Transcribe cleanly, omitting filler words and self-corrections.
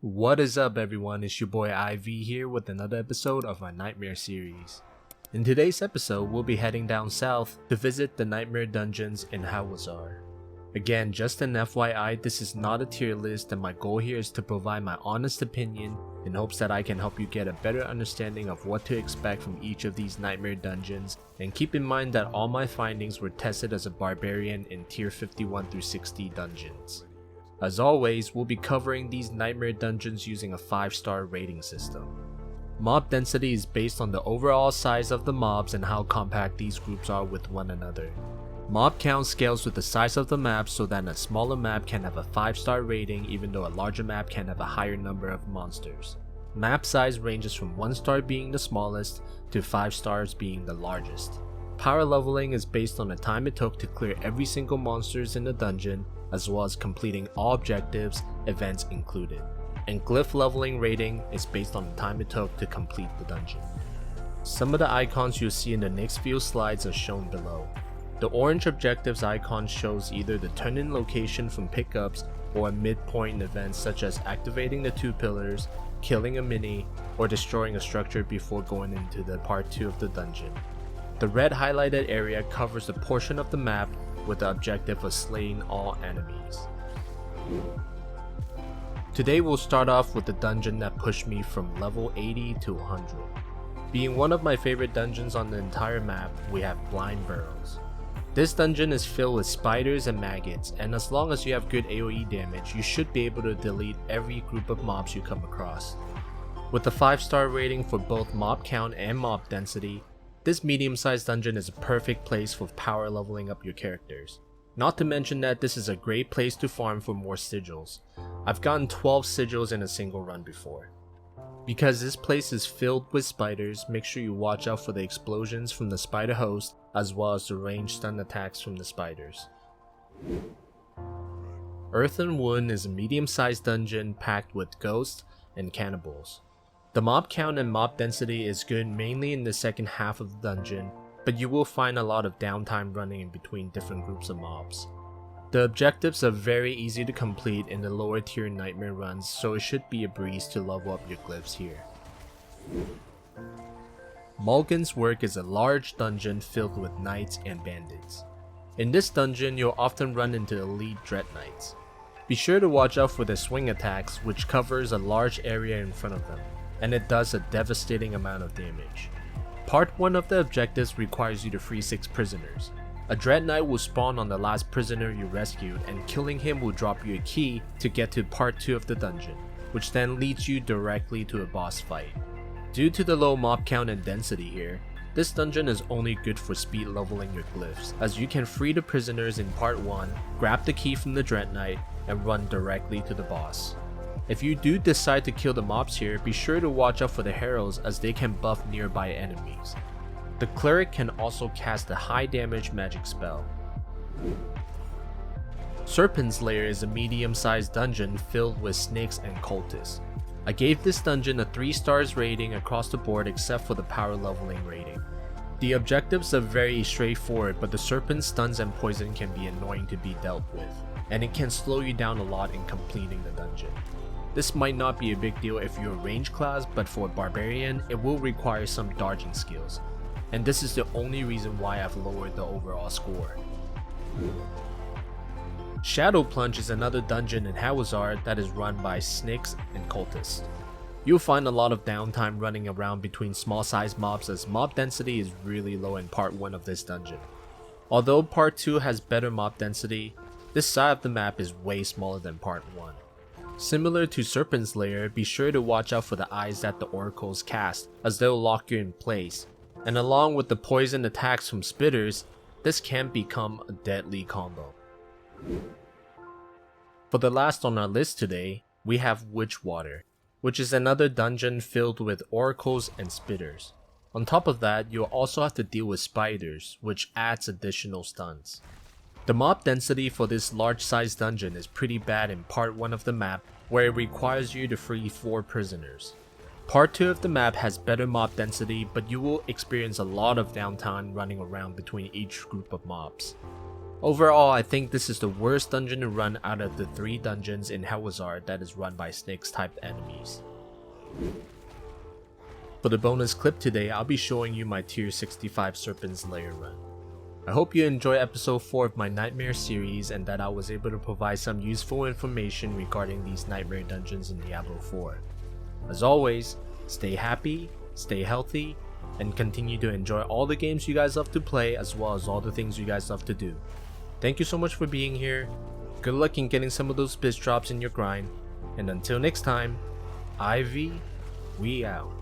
What is up everyone, it's your boy iV here with another episode of my Nightmare series. In today's episode, we'll be heading down south to visit the Nightmare dungeons in Hawezar. Again, just an FYI, this is not a tier list and my goal here is to provide my honest opinion in hopes that I can help you get a better understanding of what to expect from each of these Nightmare dungeons, and keep in mind that all my findings were tested as a barbarian in tier 51 through 60 dungeons. As always, we'll be covering these Nightmare dungeons using a 5-star rating system. Mob density is based on the overall size of the mobs and how compact these groups are with one another. Mob count scales with the size of the map so that a smaller map can have a 5-star rating even though a larger map can have a higher number of monsters. Map size ranges from 1 star being the smallest to 5 stars being the largest. Power leveling is based on the time it took to clear every single monsters in the dungeon, as well as completing all objectives, events included. And glyph leveling rating is based on the time it took to complete the dungeon. Some of the icons you'll see in the next few slides are shown below. The orange objectives icon shows either the turn-in location from pickups or a midpoint event such as activating the 2 pillars, killing a mini, or destroying a structure before going into the part 2 of the dungeon. The red highlighted area covers the portion of the map with the objective of slaying all enemies. Today we'll start off with the dungeon that pushed me from level 80 to 100. Being one of my favorite dungeons on the entire map, we have Blind Burrows. This dungeon is filled with spiders and maggots, and as long as you have good AoE damage, you should be able to delete every group of mobs you come across. With a 5-star rating for both mob count and mob density, this medium-sized dungeon is a perfect place for power leveling up your characters. Not to mention that this is a great place to farm for more sigils. I've gotten 12 sigils in a single run before. Because this place is filled with spiders, make sure you watch out for the explosions from the spider host as well as the ranged stun attacks from the spiders. Earthen Wound is a medium-sized dungeon packed with ghosts and cannibals. The mob count and mob density is good mainly in the second half of the dungeon, but you will find a lot of downtime running in between different groups of mobs. The objectives are very easy to complete in the lower tier Nightmare runs, so it should be a breeze to level up your glyphs here. Maugan's Work is a large dungeon filled with knights and bandits. In this dungeon, you'll often run into elite dread knights. Be sure to watch out for their swing attacks, which covers a large area in front of them, and it does a devastating amount of damage. Part 1 of the objectives requires you to free 6 prisoners. A Dread Knight will spawn on the last prisoner you rescued, and killing him will drop you a key to get to part 2 of the dungeon, which then leads you directly to a boss fight. Due to the low mob count and density here, this dungeon is only good for speed leveling your glyphs, as you can free the prisoners in part 1, grab the key from the Dread Knight, and run directly to the boss. If you do decide to kill the mobs here, be sure to watch out for the heralds as they can buff nearby enemies. The cleric can also cast a high damage magic spell. Serpent's Lair is a medium-sized dungeon filled with snakes and cultists. I gave this dungeon a 3 stars rating across the board except for the power leveling rating. The objectives are very straightforward, but the serpent stuns and poison can be annoying to be dealt with, and it can slow you down a lot in completing the dungeon. This might not be a big deal if you're a range class, but for a barbarian, it will require some dodging skills. And this is the only reason why I've lowered the overall score. Plunge is another dungeon in Hawezar that is run by snakes and cultists. You'll find a lot of downtime running around between small sized mobs as mob density is really low in part 1 of this dungeon. Although part 2 has better mob density, this side of the map is way smaller than part 1. Similar to Serpent's Lair, be sure to watch out for the eyes that the oracles cast as they'll lock you in place, and along with the poison attacks from spitters, this can become a deadly combo. For the last on our list today, we have Witchwater, which is another dungeon filled with oracles and spitters. On top of that, you'll also have to deal with spiders, which adds additional stuns. The mob density for this large-sized dungeon is pretty bad in part 1 of the map, where it requires you to free 4 prisoners. Part 2 of the map has better mob density, but you will experience a lot of downtime running around between each group of mobs. Overall, I think this is the worst dungeon to run out of the 3 dungeons in Hawezar that is run by Styx type enemies. For the bonus clip today, I'll be showing you my tier 65 Serpent's Lair run. I hope you enjoy episode 4 of my Nightmare series and that I was able to provide some useful information regarding these Nightmare dungeons in Diablo 4. As always, stay happy, stay healthy, and continue to enjoy all the games you guys love to play as well as all the things you guys love to do. Thank you so much for being here, good luck in getting some of those biz drops in your grind, and until next time, iV, we out.